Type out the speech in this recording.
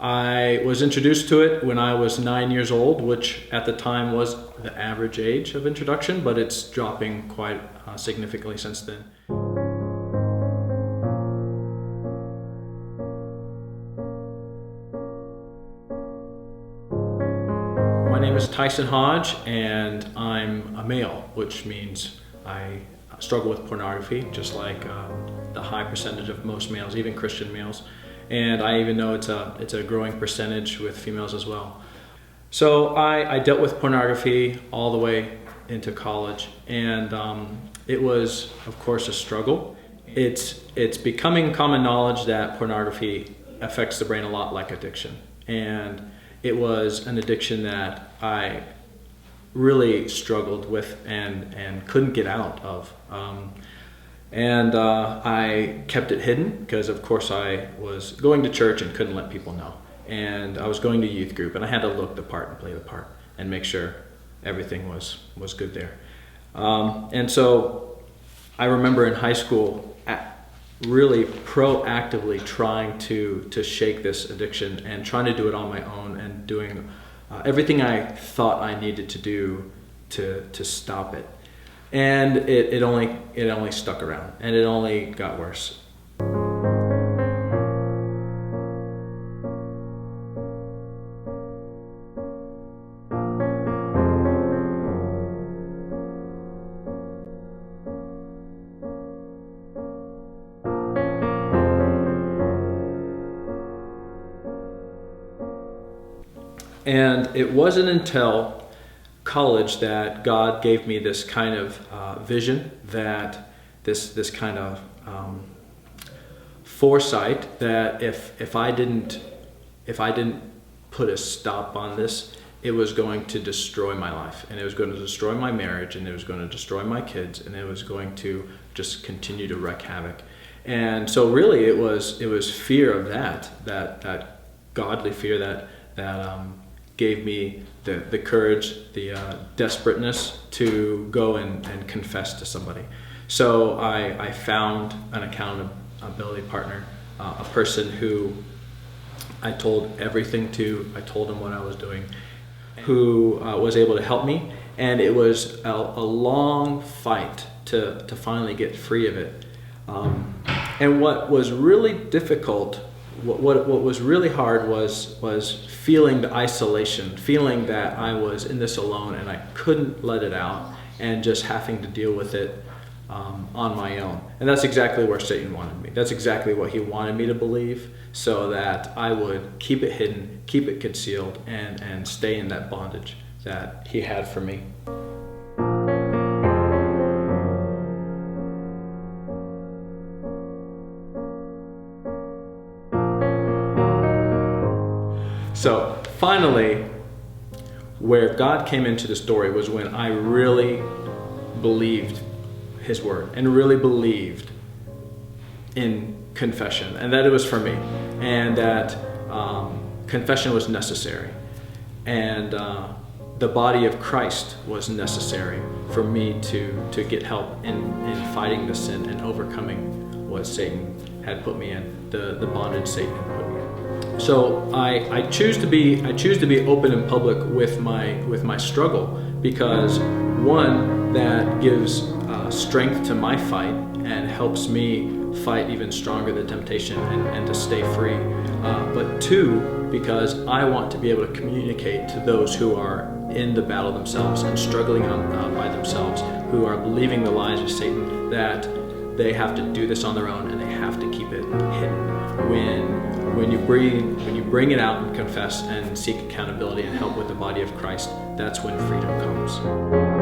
I was introduced to it when I was 9 years old, which at the time was the average age of introduction, but it's dropping quite significantly since then. My name is Tyson Hodge, and I'm a male, which means I struggle with pornography, just like the high percentage of most males, even Christian males. And I even know it's a growing percentage with females as well. So I dealt with pornography all the way into college, and it was, of course, a struggle. It's becoming common knowledge that pornography affects the brain a lot like addiction, and it was an addiction that I really struggled with and couldn't get out of. I kept it hidden because, of course, I was going to church and couldn't let people know. And I was going to youth group, and I had to look the part and play the part and make sure everything was good there. And so I remember in high school really proactively trying to shake this addiction and trying to do it on my own and doing everything I thought I needed to do to stop it. And it only stuck around, and it only got worse. And it wasn't until college that God gave me this kind of vision, that this kind of foresight that if I didn't put a stop on this, it was going to destroy my life, and it was going to destroy my marriage, and it was going to destroy my kids, and it was going to just continue to wreak havoc. And so really it was fear of that godly fear that gave me the courage, the desperateness to go and confess to somebody. So I found an accountability partner, a person who I told everything to. I told him what I was doing, who was able to help me. And it was a long fight to finally get free of it. And what was really difficult, what was really hard was feeling the isolation, feeling that I was in this alone and I couldn't let it out, and just having to deal with it on my own. And that's exactly where Satan wanted me. That's exactly what he wanted me to believe, so that I would keep it hidden, keep it concealed, and stay in that bondage that he had for me. So finally, where God came into the story was when I really believed his word and really believed in confession, and that it was for me, and that confession was necessary, and the body of Christ was necessary for me to get help in fighting the sin and overcoming what Satan had put me in, the bondage Satan had put me in. So I choose to be open in public with my struggle, because one, that gives strength to my fight and helps me fight even stronger the temptation and to stay free. But two, because I want to be able to communicate to those who are in the battle themselves and struggling by themselves, who are believing the lies of Satan, that they have to do this on their own and they have to keep it hidden. When you bring it out and confess and seek accountability and help with the body of Christ, that's when freedom comes.